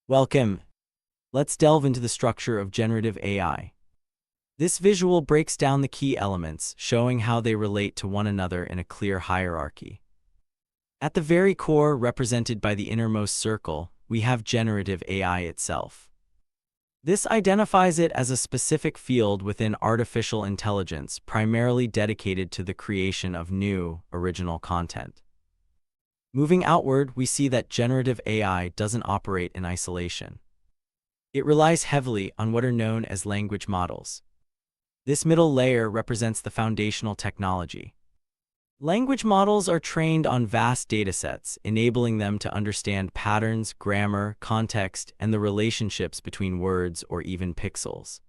Welcome. Let's delve into the structure of generative AI. This visual breaks down the key elements, showing how they relate to one another in a clear hierarchy. At the very core, represented by the innermost circle, we have generative AI itself. This identifies it as a specific field within artificial intelligence, primarily dedicated to the creation of new, original content. Moving outward, we see that generative AI doesn't operate in isolation. It relies heavily on what are known as language models. This middle layer represents the foundational technology. Language models are trained on vast datasets, enabling them to understand patterns, grammar, context, and the relationships between words or even pixels.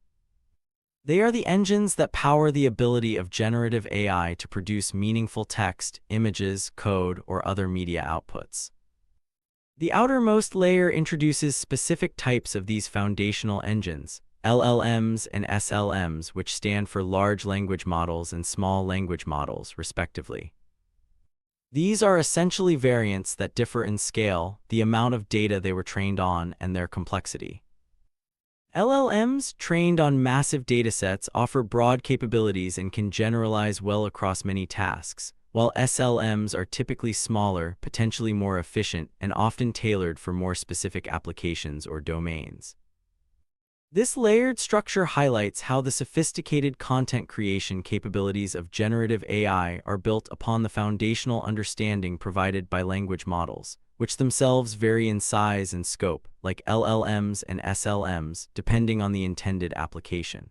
They are the engines that power the ability of generative AI to produce meaningful text, images, code, or other media outputs. The outermost layer introduces specific types of these foundational engines, LLMs and SLMs, which stand for large language models and small language models, respectively. These are essentially variants that differ in scale, the amount of data they were trained on, and their complexity. LLMs, trained on massive datasets, offer broad capabilities and can generalize well across many tasks, while SLMs are typically smaller, potentially more efficient, and often tailored for more specific applications or domains. This layered structure highlights how the sophisticated content creation capabilities of generative AI are built upon the foundational understanding provided by language models, which themselves vary in size and scope, like LLMs and SLMs, depending on the intended application.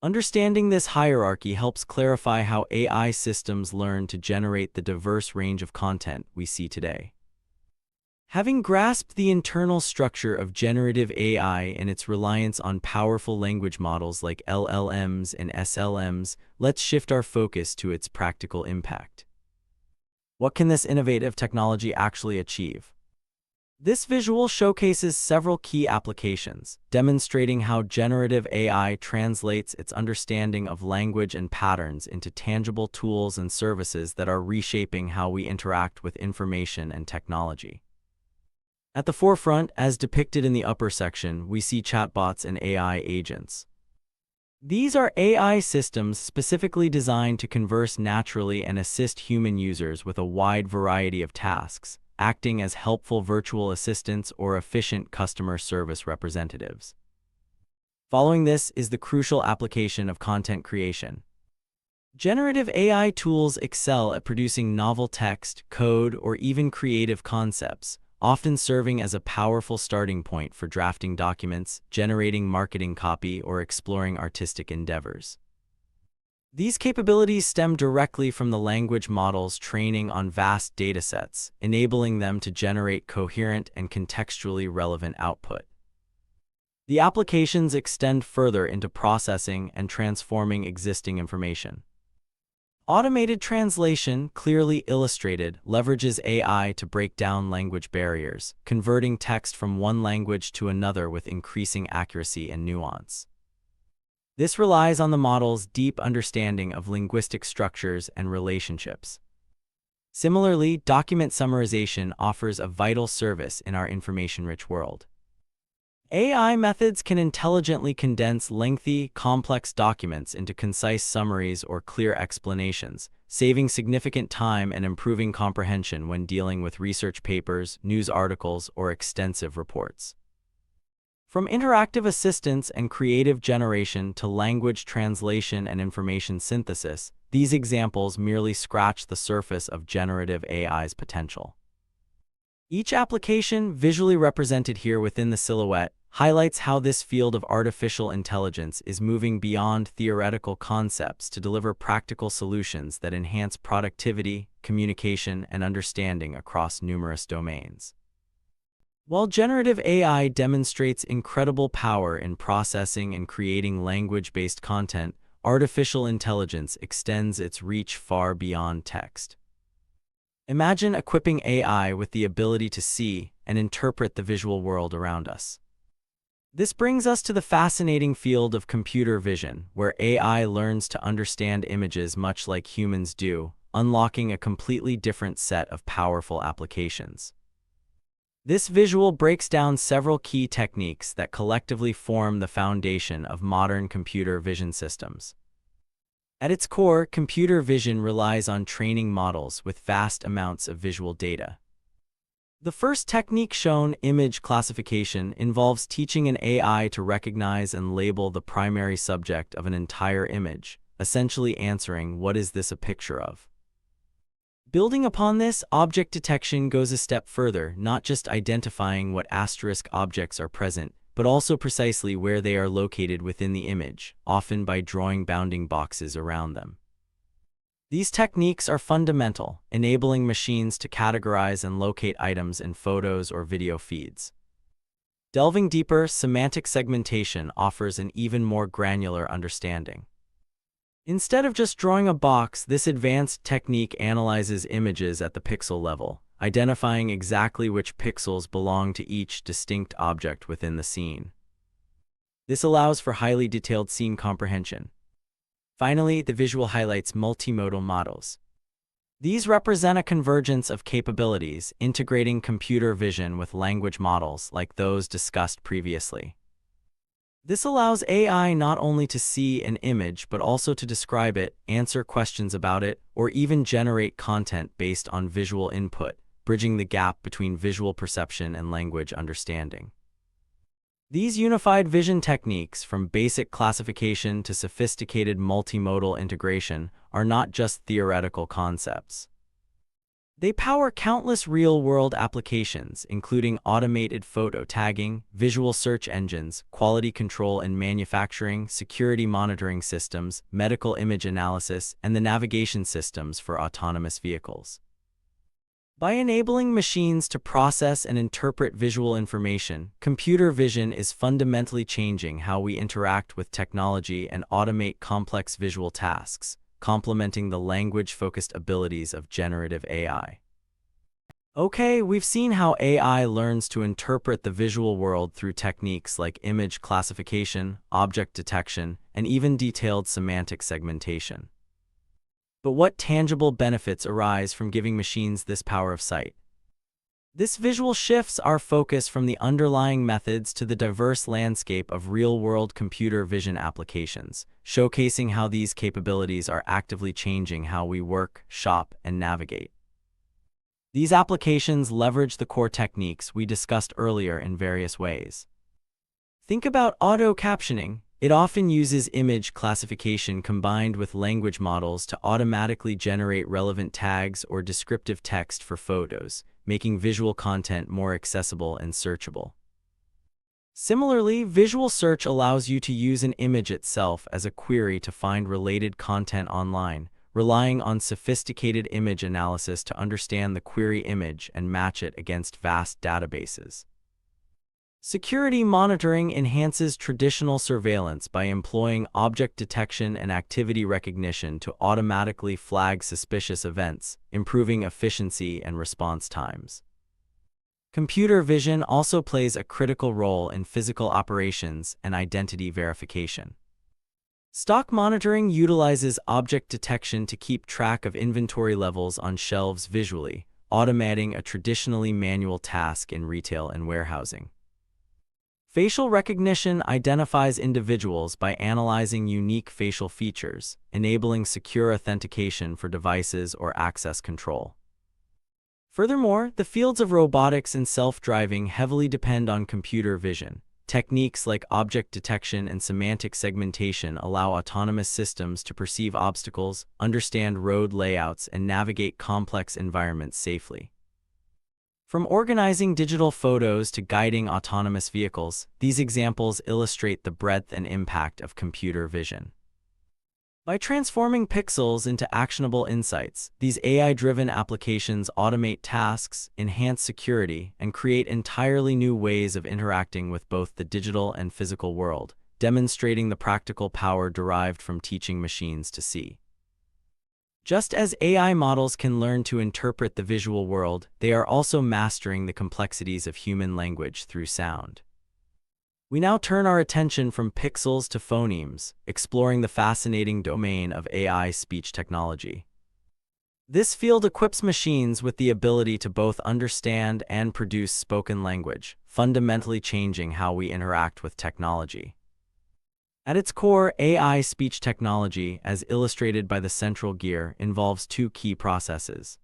Understanding this hierarchy helps clarify how AI systems learn to generate the diverse range of content we see today. Having grasped the internal structure of generative AI and its reliance on powerful language models like LLMs and SLMs, let's shift our focus to its practical impact. What can this innovative technology actually achieve? This visual showcases several key applications, demonstrating how generative AI translates its understanding of language and patterns into tangible tools and services that are reshaping how we interact with information and technology. At the forefront, as depicted in the upper section, we see chatbots and AI agents. These are AI systems specifically designed to converse naturally and assist human users with a wide variety of tasks, acting as helpful virtual assistants or efficient customer service representatives. Following this is the crucial application of content creation. Generative AI tools excel at producing novel text, code, or even creative concepts, often serving as a powerful starting point for drafting documents, generating marketing copy, or exploring artistic endeavors. These capabilities stem directly from the language models training on vast datasets, enabling them to generate coherent and contextually relevant output. The applications extend further into processing and transforming existing information. Automated translation, clearly illustrated, leverages AI to break down language barriers, converting text from one language to another with increasing accuracy and nuance. This relies on the model's deep understanding of linguistic structures and relationships. Similarly, document summarization offers a vital service in our information-rich world. AI methods can intelligently condense lengthy, complex documents into concise summaries or clear explanations, saving significant time and improving comprehension when dealing with research papers, news articles, or extensive reports. From interactive assistance and creative generation to language translation and information synthesis, these examples merely scratch the surface of generative AI's potential. Each application, visually represented here within the silhouette, highlights how this field of artificial intelligence is moving beyond theoretical concepts to deliver practical solutions that enhance productivity, communication, and understanding across numerous domains. While generative AI demonstrates incredible power in processing and creating language-based content, artificial intelligence extends its reach far beyond text. Imagine equipping AI with the ability to see and interpret the visual world around us. This brings us to the fascinating field of computer vision, where AI learns to understand images much like humans do, unlocking a completely different set of powerful applications. This visual breaks down several key techniques that collectively form the foundation of modern computer vision systems. At its core, computer vision relies on training models with vast amounts of visual data. The first technique shown, image classification, involves teaching an AI to recognize and label the primary subject of an entire image, essentially answering, "What is this a picture of?" Building upon this, object detection goes a step further, not just identifying what asterisk objects are present, but also precisely where they are located within the image, often by drawing bounding boxes around them. These techniques are fundamental, enabling machines to categorize and locate items in photos or video feeds. Delving deeper, semantic segmentation offers an even more granular understanding. Instead of just drawing a box, this advanced technique analyzes images at the pixel level, identifying exactly which pixels belong to each distinct object within the scene. This allows for highly detailed scene comprehension. Finally, the visual highlights multimodal models. These represent a convergence of capabilities, integrating computer vision with language models like those discussed previously. This allows AI not only to see an image but also to describe it, answer questions about it, or even generate content based on visual input, bridging the gap between visual perception and language understanding. These unified vision techniques, from basic classification to sophisticated multimodal integration, are not just theoretical concepts. They power countless real-world applications, including automated photo tagging, visual search engines, quality control in manufacturing, security monitoring systems, medical image analysis, and the navigation systems for autonomous vehicles. By enabling machines to process and interpret visual information, computer vision is fundamentally changing how we interact with technology and automate complex visual tasks, complementing the language-focused abilities of generative AI. Okay, we've seen how AI learns to interpret the visual world through techniques like image classification, object detection, and even detailed semantic segmentation. But what tangible benefits arise from giving machines this power of sight? This visual shifts our focus from the underlying methods to the diverse landscape of real-world computer vision applications, showcasing how these capabilities are actively changing how we work, shop, and navigate. These applications leverage the core techniques we discussed earlier in various ways. Think about auto-captioning. It often uses image classification combined with language models to automatically generate relevant tags or descriptive text for photos, making visual content more accessible and searchable. Similarly, visual search allows you to use an image itself as a query to find related content online, relying on sophisticated image analysis to understand the query image and match it against vast databases. Security monitoring enhances traditional surveillance by employing object detection and activity recognition to automatically flag suspicious events, improving efficiency and response times. Computer vision also plays a critical role in physical operations and identity verification. Stock monitoring utilizes object detection to keep track of inventory levels on shelves visually, automating a traditionally manual task in retail and warehousing. Facial recognition identifies individuals by analyzing unique facial features, enabling secure authentication for devices or access control. Furthermore, the fields of robotics and self-driving heavily depend on computer vision. Techniques like object detection and semantic segmentation allow autonomous systems to perceive obstacles, understand road layouts, and navigate complex environments safely. From organizing digital photos to guiding autonomous vehicles, these examples illustrate the breadth and impact of computer vision. By transforming pixels into actionable insights, these AI-driven applications automate tasks, enhance security, and create entirely new ways of interacting with both the digital and physical world, demonstrating the practical power derived from teaching machines to see. Just as AI models can learn to interpret the visual world, they are also mastering the complexities of human language through sound. We now turn our attention from pixels to phonemes, exploring the fascinating domain of AI speech technology. This field equips machines with the ability to both understand and produce spoken language, fundamentally changing how we interact with technology. At its core, AI speech technology, as illustrated by the central gear, involves two key processes.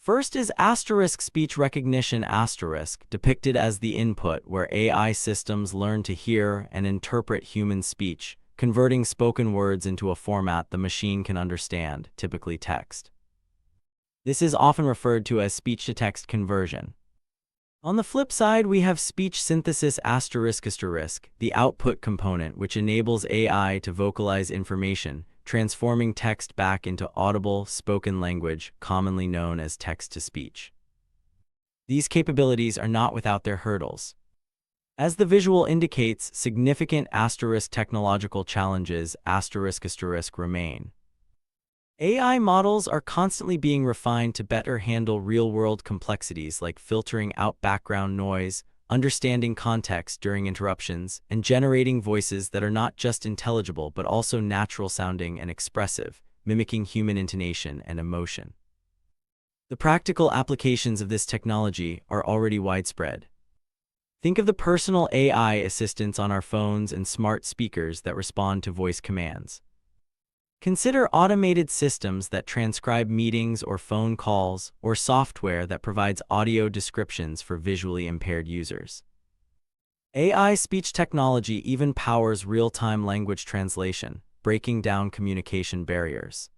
First is asterisk speech recognition asterisk, depicted as the input where AI systems learn to hear and interpret human speech, converting spoken words into a format the machine can understand, typically text. This is often referred to as speech-to-text conversion. On the flip side, we have speech synthesis asterisk asterisk, the output component, which enables AI to vocalize information, transforming text back into audible, spoken language, commonly known as text-to-speech. These capabilities are not without their hurdles. As the visual indicates, significant asterisk technological challenges asterisk asterisk remain. AI models are constantly being refined to better handle real-world complexities like filtering out background noise, understanding context during interruptions, and generating voices that are not just intelligible but also natural-sounding and expressive, mimicking human intonation and emotion. The practical applications of this technology are already widespread. Think of the personal AI assistants on our phones and smart speakers that respond to voice commands. Consider automated systems that transcribe meetings or phone calls, or software that provides audio descriptions for visually impaired users. AI speech technology even powers real-time language translation, breaking down communication barriers.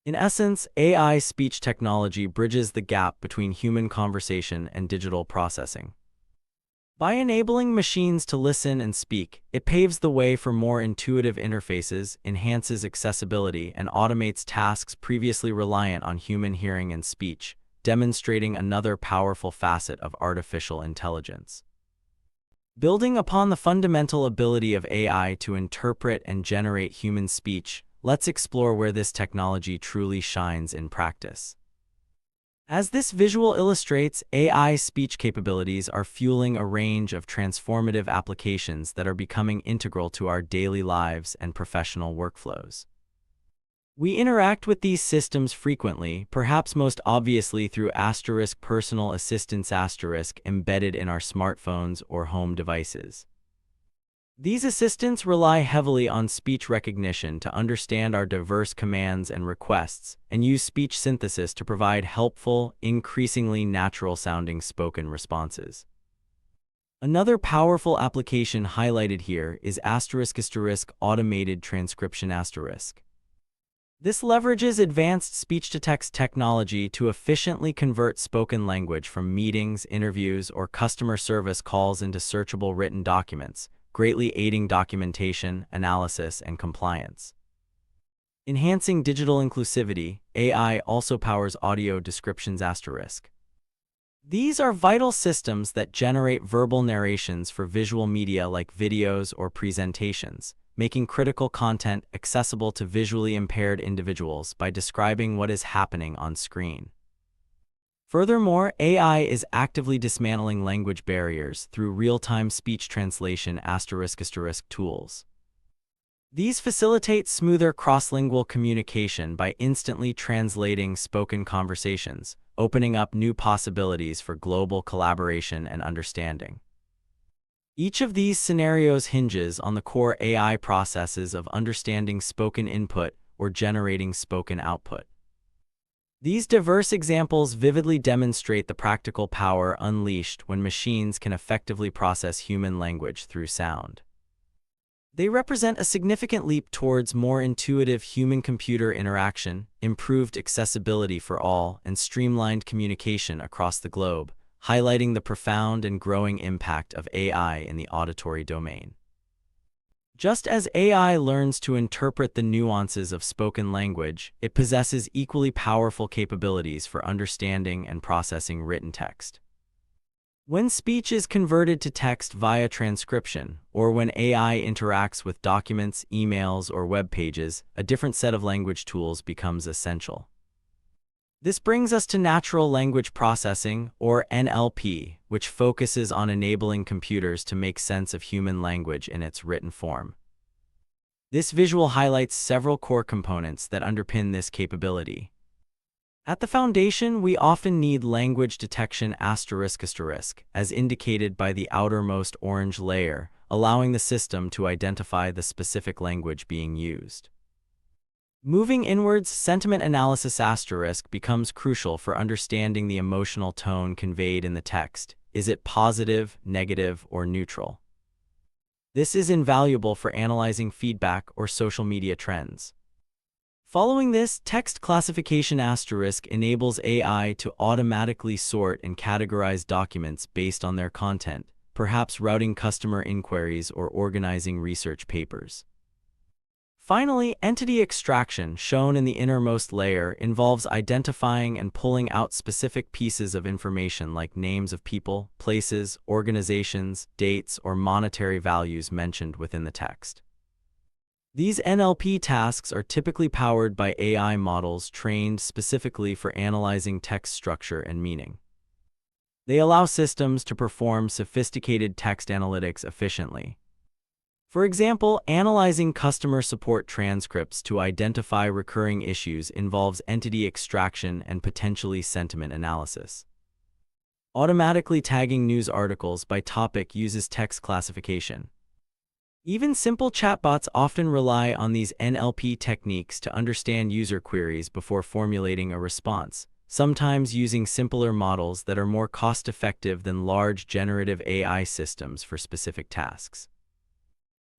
In essence, AI speech technology bridges the gap between human conversation and digital processing. By enabling machines to listen and speak, it paves the way for more intuitive interfaces, enhances accessibility, and automates tasks previously reliant on human hearing and speech, demonstrating another powerful facet of artificial intelligence. Building upon the fundamental ability of AI to interpret and generate human speech, let's explore where this technology truly shines in practice. As this visual illustrates, AI speech capabilities are fueling a range of transformative applications that are becoming integral to our daily lives and professional workflows. We interact with these systems frequently, perhaps most obviously through asterisk personal assistants asterisk embedded in our smartphones or home devices. These assistants rely heavily on speech recognition to understand our diverse commands and requests, and use speech synthesis to provide helpful, increasingly natural-sounding spoken responses. Another powerful application highlighted here is asterisk asterisk automated transcription asterisk. This leverages advanced speech-to-text technology to efficiently convert spoken language from meetings, interviews, or customer service calls into searchable written documents, greatly aiding documentation, analysis, and compliance. Enhancing digital inclusivity, AI also powers audio descriptions asterisk. These are vital systems that generate verbal narrations for visual media like videos or presentations, making critical content accessible to visually impaired individuals by describing what is happening on screen. Furthermore, AI is actively dismantling language barriers through real-time speech translation asterisk asterisk tools. These facilitate smoother cross-lingual communication by instantly translating spoken conversations, opening up new possibilities for global collaboration and understanding. Each of these scenarios hinges on the core AI processes of understanding spoken input or generating spoken output. These diverse examples vividly demonstrate the practical power unleashed when machines can effectively process human language through sound. They represent a significant leap towards more intuitive human-computer interaction, improved accessibility for all, and streamlined communication across the globe, highlighting the profound and growing impact of AI in the auditory domain. Just as AI learns to interpret the nuances of spoken language, it possesses equally powerful capabilities for understanding and processing written text. When speech is converted to text via transcription, or when AI interacts with documents, emails, or web pages, a different set of language tools becomes essential. This brings us to natural language processing, or NLP, which focuses on enabling computers to make sense of human language in its written form. This visual highlights several core components that underpin this capability. At the foundation, we often need language detection ***, as indicated by the outermost orange layer, allowing the system to identify the specific language being used. Moving inwards, sentiment analysis * becomes crucial for understanding the emotional tone conveyed in the text. Is it positive, negative, or neutral? This is invaluable for analyzing feedback or social media trends. Following this, text classification * enables AI to automatically sort and categorize documents based on their content, perhaps routing customer inquiries or organizing research papers. Finally, entity extraction, shown in the innermost layer, involves identifying and pulling out specific pieces of information like names of people, places, organizations, dates, or monetary values mentioned within the text. These NLP tasks are typically powered by AI models trained specifically for analyzing text structure and meaning. They allow systems to perform sophisticated text analytics efficiently. For example, analyzing customer support transcripts to identify recurring issues involves entity extraction and potentially sentiment analysis. Automatically tagging news articles by topic uses text classification. Even simple chatbots often rely on these NLP techniques to understand user queries before formulating a response, sometimes using simpler models that are more cost-effective than large generative AI systems for specific tasks.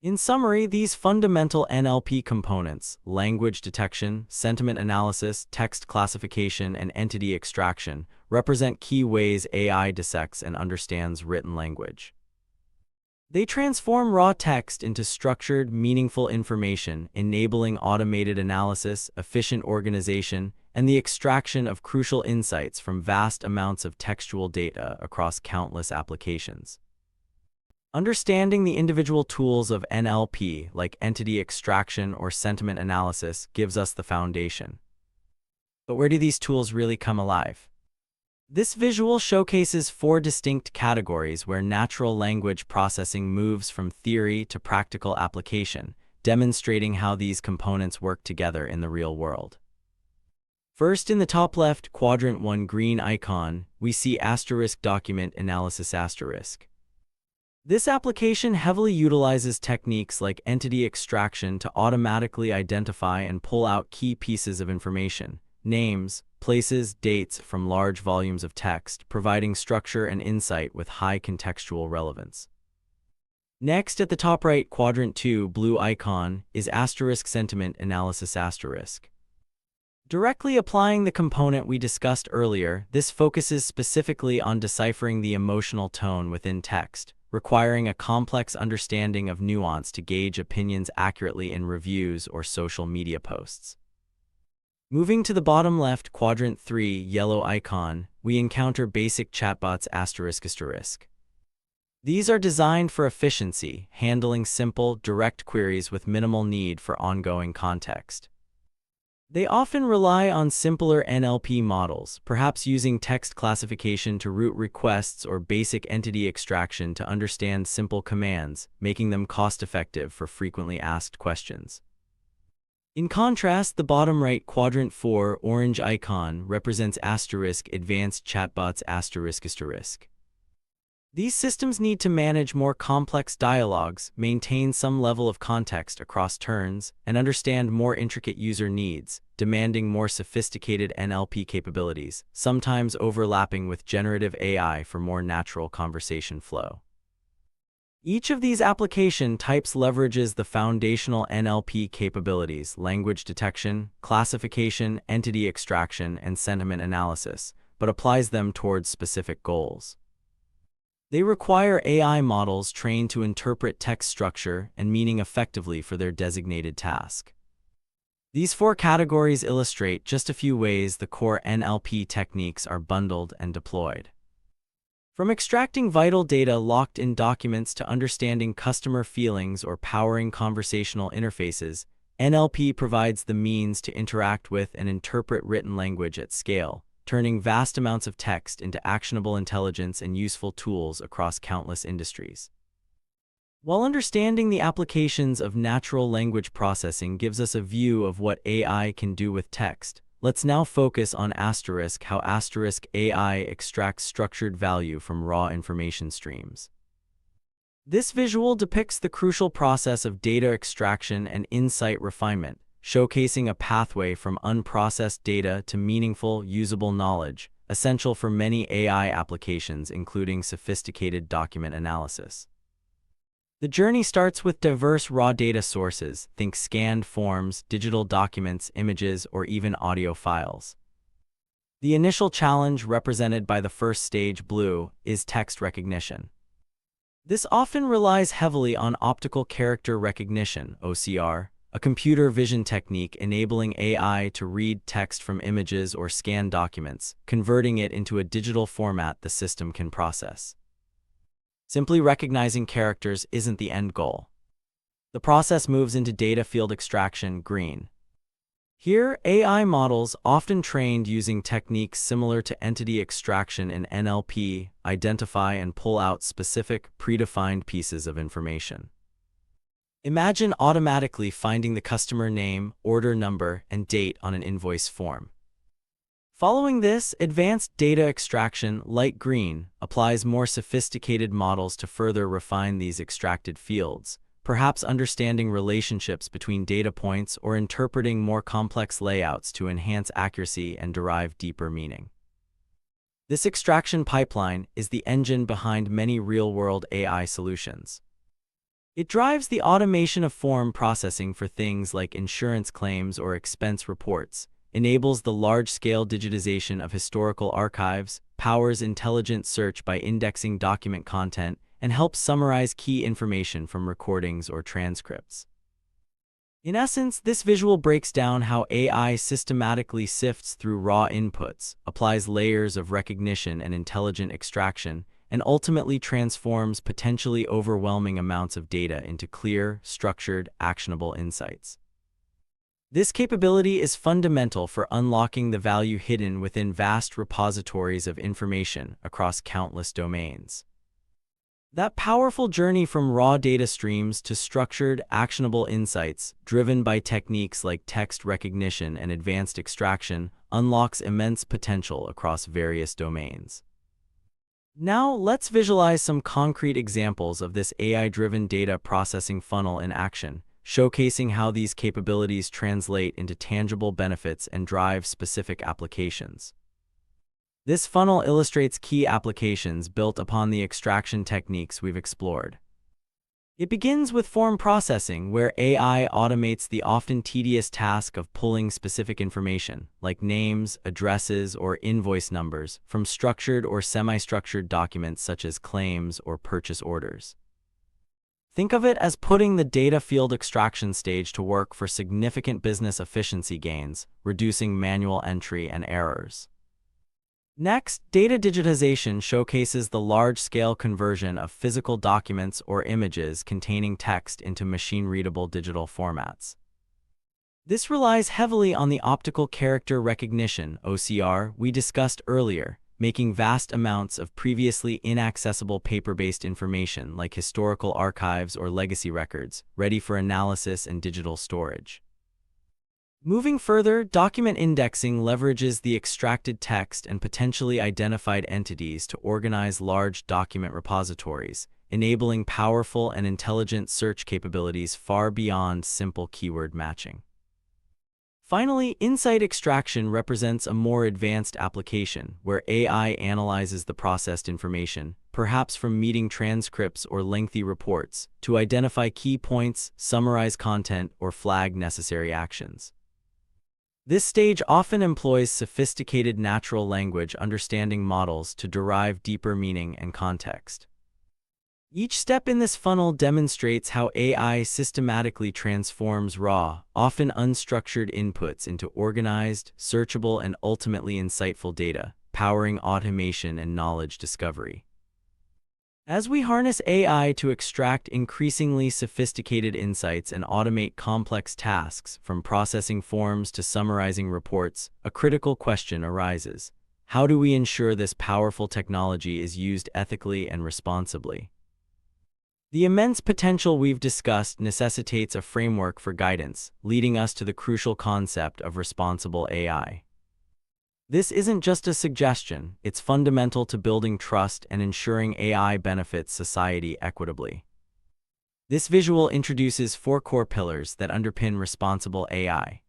In summary, these fundamental NLP components, language detection, sentiment analysis, text classification, and entity extraction, represent key ways AI dissects and understands written language. They transform raw text into structured, meaningful information, enabling automated analysis, efficient organization, and the extraction of crucial insights from vast amounts of textual data across countless applications. Understanding the individual tools of NLP, like entity extraction or sentiment analysis, gives us the foundation. But where do these tools really come alive? This visual showcases 4 distinct categories where natural language processing moves from theory to practical application, demonstrating how these components work together in the real world. First, in the top left quadrant 1 green icon, we see *document analysis *. This application heavily utilizes techniques like entity extraction to automatically identify and pull out key pieces of information, names, places, dates from large volumes of text, providing structure and insight with high contextual relevance. Next, at the top right quadrant 2 blue icon, is *sentiment analysis *. Directly applying the component we discussed earlier, this focuses specifically on deciphering the emotional tone within text, requiring a complex understanding of nuance to gauge opinions accurately in reviews or social media posts. Moving to the bottom left quadrant 3 yellow icon, we encounter basic chatbots ***. These are designed for efficiency, handling simple, direct queries with minimal need for ongoing context. They often rely on simpler NLP models, perhaps using text classification to route requests or basic entity extraction to understand simple commands, making them cost-effective for frequently asked questions. In contrast, the bottom right quadrant 4 orange icon represents *advanced chatbots ***. These systems need to manage more complex dialogues, maintain some level of context across turns, and understand more intricate user needs, demanding more sophisticated NLP capabilities, sometimes overlapping with generative AI for more natural conversation flow. Each of these application types leverages the foundational NLP capabilities, language detection, classification, entity extraction, and sentiment analysis, but applies them towards specific goals. They require AI models trained to interpret text structure and meaning effectively for their designated task. These 4 categories illustrate just a few ways the core NLP techniques are bundled and deployed. From extracting vital data locked in documents to understanding customer feelings or powering conversational interfaces, NLP provides the means to interact with and interpret written language at scale, turning vast amounts of text into actionable intelligence and useful tools across countless industries. While understanding the applications of natural language processing gives us a view of what AI can do with text, Let's now focus on how AI extracts structured value from raw information streams. This visual depicts the crucial process of data extraction and insight refinement, showcasing a pathway from unprocessed data to meaningful, usable knowledge, essential for many AI applications, including sophisticated document analysis. The journey starts with diverse raw data sources, think scanned forms, digital documents, images, or even audio files. The initial challenge, represented by the first stage blue, is text recognition. This often relies heavily on optical character recognition, OCR, a computer vision technique enabling AI to read text from images or scan documents, converting it into a digital format the system can process. Simply recognizing characters isn't the end goal. The process moves into data field extraction, green. Here, AI models, often trained using techniques similar to entity extraction in NLP, identify and pull out specific, predefined pieces of information. Imagine automatically finding the customer name, order number, and date on an invoice form. Following this, advanced data extraction, light green, applies more sophisticated models to further refine these extracted fields, perhaps understanding relationships between data points or interpreting more complex layouts to enhance accuracy and derive deeper meaning. This extraction pipeline is the engine behind many real-world AI solutions. It drives the automation of form processing for things like insurance claims or expense reports, enables the large-scale digitization of historical archives, powers intelligent search by indexing document content, and helps summarize key information from recordings or transcripts. In essence, this visual breaks down how AI systematically sifts through raw inputs, applies layers of recognition and intelligent extraction, and ultimately transforms potentially overwhelming amounts of data into clear, structured, actionable insights. This capability is fundamental for unlocking the value hidden within vast repositories of information across countless domains. That powerful journey from raw data streams to structured, actionable insights, driven by techniques like text recognition and advanced extraction, unlocks immense potential across various domains. Now, let's visualize some concrete examples of this AI-driven data processing funnel in action, showcasing how these capabilities translate into tangible benefits and drive specific applications. This funnel illustrates key applications built upon the extraction techniques we've explored. It begins with form processing, where AI automates the often tedious task of pulling specific information, like names, addresses, or invoice numbers, from structured or semi-structured documents such as claims or purchase orders. Think of it as putting the data field extraction stage to work for significant business efficiency gains, reducing manual entry and errors. Next, data digitization showcases the large-scale conversion of physical documents or images containing text into machine-readable digital formats. This relies heavily on the optical character recognition (OCR) we discussed earlier, making vast amounts of previously inaccessible paper-based information like historical archives or legacy records ready for analysis and digital storage. Moving further, document indexing leverages the extracted text and potentially identified entities to organize large document repositories, enabling powerful and intelligent search capabilities far beyond simple keyword matching. Finally, insight extraction represents a more advanced application where AI analyzes the processed information, perhaps from meeting transcripts or lengthy reports, to identify key points, summarize content, or flag necessary actions. This stage often employs sophisticated natural language understanding models to derive deeper meaning and context. Each step in this funnel demonstrates how AI systematically transforms raw, often unstructured inputs into organized, searchable, and ultimately insightful data, powering automation and knowledge discovery. As we harness AI to extract increasingly sophisticated insights and automate complex tasks, from processing forms to summarizing reports, a critical question arises: how do we ensure this powerful technology is used ethically and responsibly? The immense potential we've discussed necessitates a framework for guidance, leading us to the crucial concept of responsible AI. This isn't just a suggestion, it's fundamental to building trust and ensuring AI benefits society equitably. This visual introduces four core pillars that underpin responsible AI.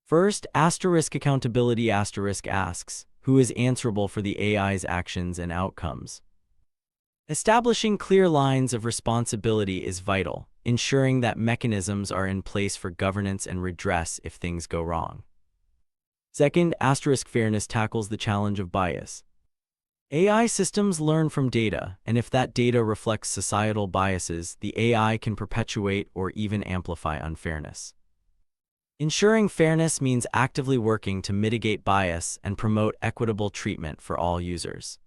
First, accountability asks, who is answerable for the AI's actions and outcomes? Establishing clear lines of responsibility is vital, ensuring that mechanisms are in place for governance and redress if things go wrong. Second, fairness tackles the challenge of bias. AI systems learn from data, and if that data reflects societal biases, the AI can perpetuate or even amplify unfairness. Ensuring fairness means actively working to mitigate bias and promote equitable treatment for all users.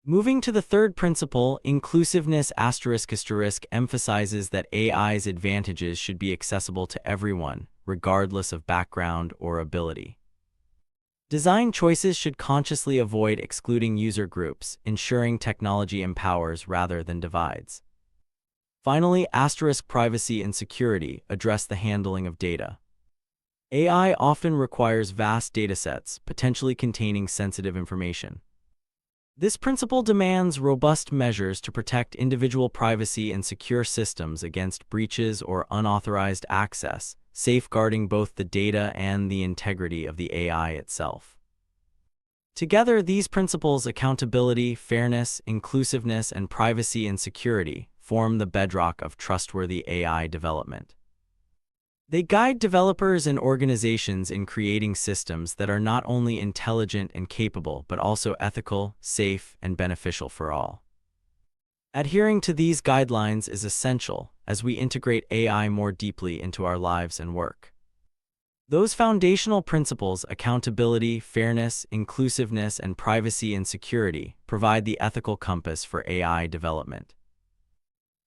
Moving to the third principle, inclusiveness emphasizes that AI's advantages should be accessible to everyone, regardless of background or ability. Design choices should consciously avoid excluding user groups, ensuring technology empowers rather than divides. Finally, privacy and security address the handling of data. AI often requires vast datasets, potentially containing sensitive information. This principle demands robust measures to protect individual privacy and secure systems against breaches or unauthorized access, safeguarding both the data and the integrity of the AI itself. Together, these principles, accountability, fairness, inclusiveness, and privacy and security, form the bedrock of trustworthy AI development. They guide developers and organizations in creating systems that are not only intelligent and capable, but also ethical, safe, and beneficial for all. Adhering to these guidelines is essential as we integrate AI more deeply into our lives and work. Those foundational principles, accountability, fairness, inclusiveness, and privacy and security, provide the ethical compass for AI development.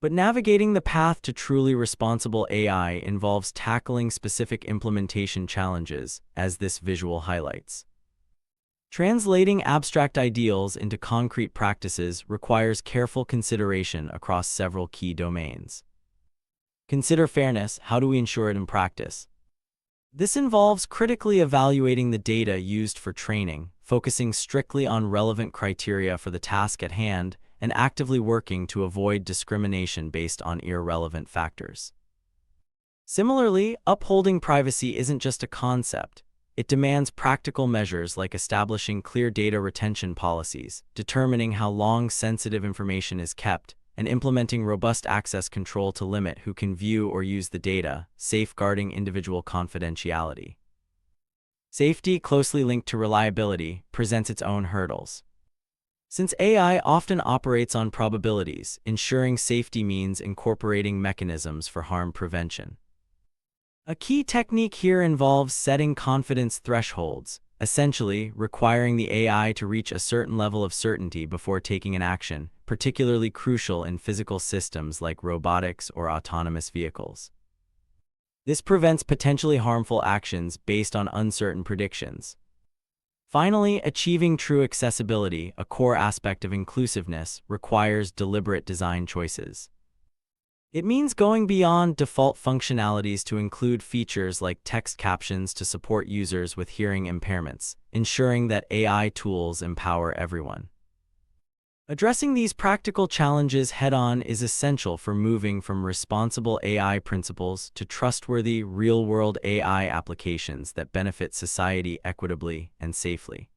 But navigating the path to truly responsible AI involves tackling specific implementation challenges, as this visual highlights. Translating abstract ideals into concrete practices requires careful consideration across several key domains. Consider fairness. How do we ensure it in practice? This involves critically evaluating the data used for training, focusing strictly on relevant criteria for the task at hand, and actively working to avoid discrimination based on irrelevant factors. Similarly, upholding privacy isn't just a concept. It demands practical measures like establishing clear data retention policies, determining how long sensitive information is kept, and implementing robust access control to limit who can view or use the data, safeguarding individual confidentiality. Safety, closely linked to reliability, presents its own hurdles. Since AI often operates on probabilities, ensuring safety means incorporating mechanisms for harm prevention. A key technique here involves setting confidence thresholds, essentially requiring the AI to reach a certain level of certainty before taking an action, particularly crucial in physical systems like robotics or autonomous vehicles. This prevents potentially harmful actions based on uncertain predictions. Finally, achieving true accessibility, a core aspect of inclusiveness, requires deliberate design choices. It means going beyond default functionalities to include features like text captions to support users with hearing impairments, ensuring that AI tools empower everyone. Addressing these practical challenges head-on is essential for moving from responsible AI principles to trustworthy, real-world AI applications that benefit society equitably and safely.